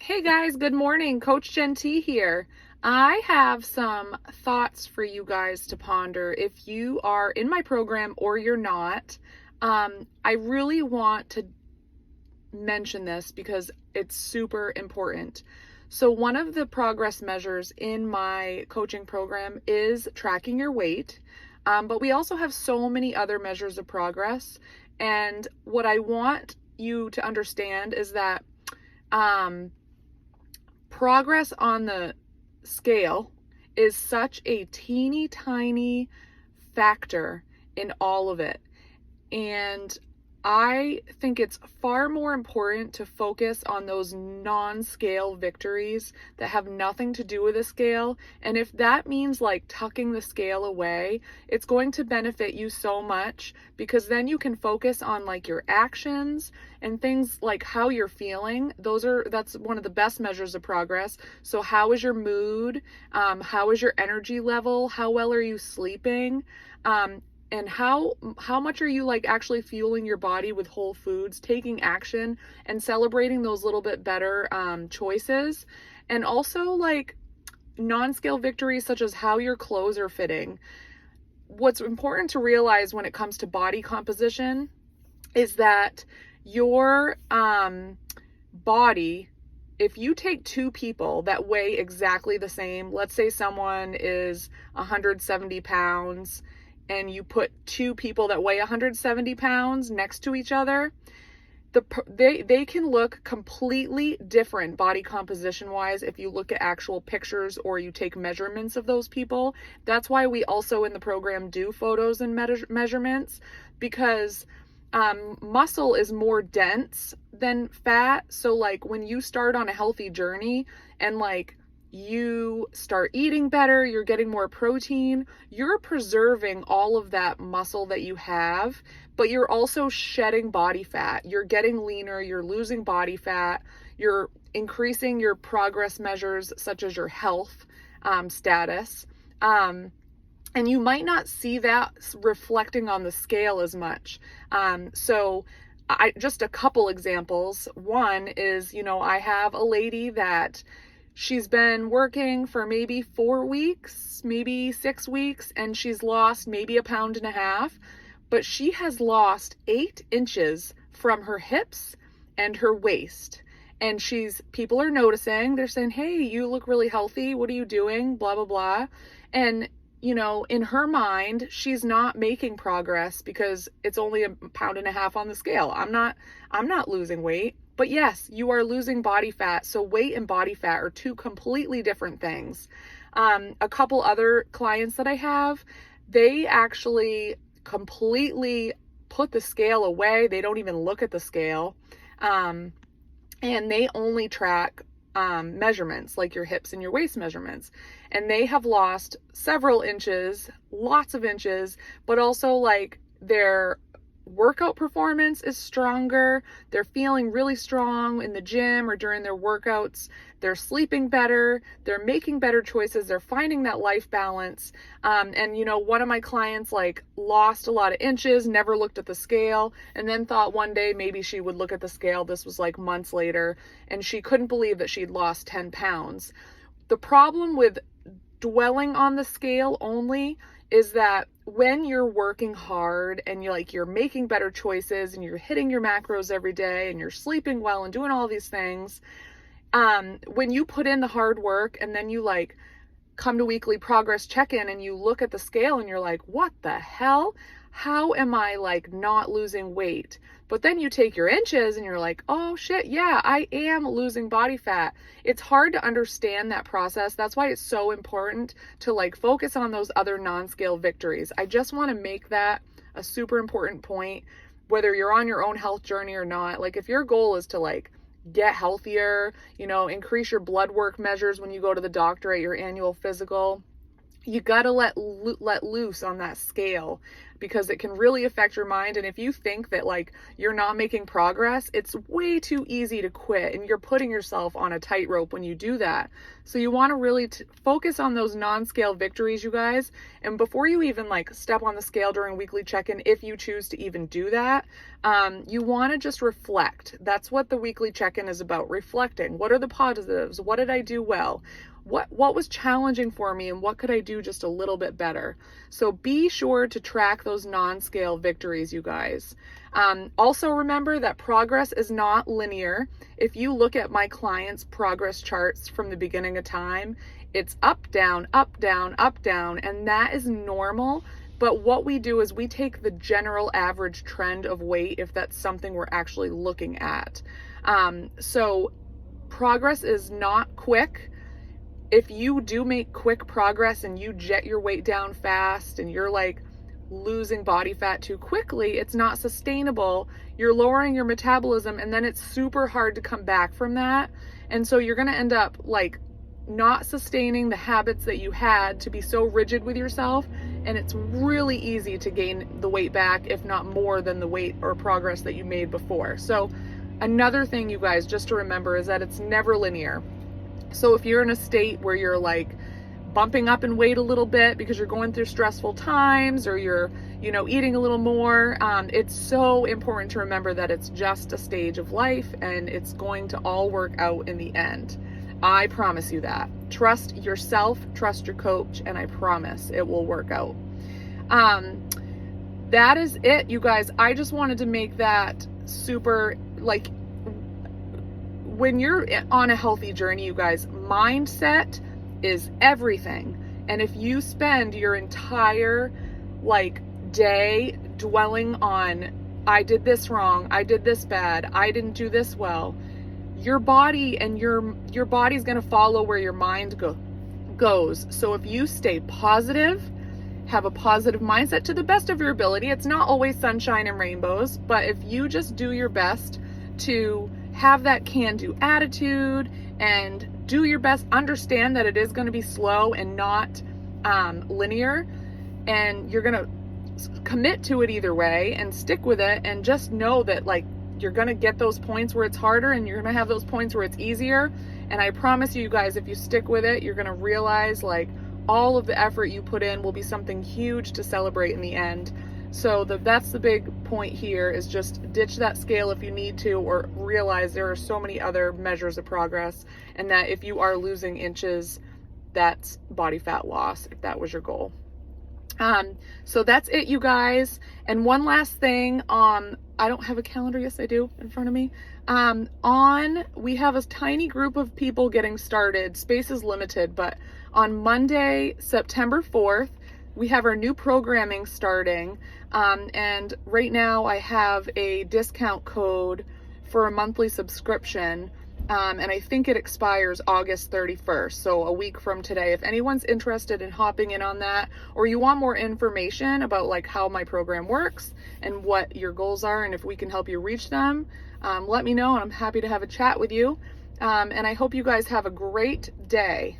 Hey guys, good morning. Coach Jen T here. I have some thoughts for you guys to ponder if you are in my program or you're not. I really want to mention this because it's super important. So, one of the progress measures in my coaching program is tracking your weight, but we also have so many other measures of progress. And what I want you to understand is that um, progress on the scale is such a teeny tiny factor in all of it. And I think it's far more important to focus on those non-scale victories that have nothing to do with the scale. And if that means like tucking the scale away, it's going to benefit you so much because then you can focus on like your actions and things like how you're feeling. That's one of the best measures of progress. So how is your mood? How is your energy level? How well are you sleeping? And how much are you like actually fueling your body with whole foods, taking action and celebrating those little bit better choices, and also like non-scale victories such as how your clothes are fitting. What's important to realize when it comes to body composition is that your body, if you take two people that weigh exactly the same, let's say someone is 170 pounds and you put two people that weigh 170 pounds next to each other, they can look completely different body composition wise if you look at actual pictures or you take measurements of those people. That's why we also in the program do photos and measurements, because muscle is more dense than fat. So like when you start on a healthy journey and like you start eating better, you're getting more protein, you're preserving all of that muscle that you have, but you're also shedding body fat. You're getting leaner, you're losing body fat, you're increasing your progress measures such as your health status. And you might not see that reflecting on the scale as much. So just a couple examples. One is, I have a lady that she's been working for maybe 4 weeks, maybe 6 weeks, and she's lost maybe 1.5 pounds, but she has lost 8 inches from her hips and her waist. And people are noticing, they're saying, hey, you look really healthy. What are you doing? Blah, blah, blah. And in her mind, she's not making progress because it's only 1.5 pounds on the scale. I'm not losing weight. But yes, you are losing body fat. So weight and body fat are two completely different things. A couple other clients that I have, they actually completely put the scale away. They don't even look at the scale. And they only track measurements like your hips and your waist measurements. And they have lost several inches, lots of inches, but also like their workout performance is stronger. They're feeling really strong in the gym or during their workouts. They're sleeping better. They're making better choices. They're finding that life balance. And one of my clients like lost a lot of inches, never looked at the scale, and then thought one day maybe she would look at the scale. This was like months later, and she couldn't believe that she'd lost 10 pounds. The problem with dwelling on the scale only is that when you're working hard and you're making better choices and you're hitting your macros every day and you're sleeping well and doing all these things, when you put in the hard work and then you like come to weekly progress check-in and you look at the scale and you're like, what the hell? How am I like not losing weight? But then you take your inches and you're like, oh shit, yeah, I am losing body fat. It's hard to understand that process. That's why it's so important to like focus on those other non-scale victories. I just want to make that a super important point, whether you're on your own health journey or not. Like if your goal is to like get healthier, increase your blood work measures when you go to the doctor at your annual physical, you got to let loose on that scale, because it can really affect your mind. And if you think that like you're not making progress, it's way too easy to quit, and you're putting yourself on a tightrope when you do that. So you want to really focus on those non-scale victories, you guys. And before you even like step on the scale during weekly check-in, if you choose to even do that, you want to just reflect. That's what the weekly check-in is about, reflecting. What are the positives? What did I do well? What was challenging for me, and what could I do just a little bit better? So be sure to track those non-scale victories, you guys. Also remember that progress is not linear. If you look at my clients' progress charts from the beginning of time, it's up, down, up, down, up, down, and that is normal. But what we do is we take the general average trend of weight if that's something we're actually looking at. So progress is not quick. If you do make quick progress and you jet your weight down fast and you're like losing body fat too quickly, it's not sustainable. You're lowering your metabolism, and then it's super hard to come back from that. And so you're going to end up like not sustaining the habits that you had to be so rigid with yourself. And it's really easy to gain the weight back, if not more than the weight or progress that you made before. So another thing, you guys, just to remember is that it's never linear. So if you're in a state where you're like bumping up in weight a little bit because you're going through stressful times, or you're, eating a little more, it's so important to remember that it's just a stage of life, and it's going to all work out in the end. I promise you that. Trust yourself, trust your coach, and I promise it will work out. That is it, you guys. I just wanted to make that super, like, when you're on a healthy journey, you guys, mindset is everything. And if you spend your entire day dwelling on, I did this wrong, I did this bad, I didn't do this well, your body and your body's going to follow where your mind goes. So if you stay positive, have a positive mindset to the best of your ability, it's not always sunshine and rainbows, but if you just do your best to have that can-do attitude and do your best, understand that it is going to be slow and not linear, and you're going to commit to it either way and stick with it, and just know that you're going to get those points where it's harder, and you're going to have those points where it's easier. And I promise you guys, if you stick with it, you're going to realize all of the effort you put in will be something huge to celebrate in the end. So that's the big point here, is just ditch that scale if you need to, or realize there are so many other measures of progress, and that if you are losing inches, that's body fat loss, if that was your goal. So that's it, you guys. And one last thing, I don't have a calendar. Yes, I do in front of me. We have a tiny group of people getting started. Space is limited, but on Monday, September 4th, we have our new programming starting. And right now I have a discount code for a monthly subscription. And I think it expires August 31st, so a week from today. If anyone's interested in hopping in on that, or you want more information about how my program works and what your goals are, and if we can help you reach them, let me know, and I'm happy to have a chat with you. And I hope you guys have a great day.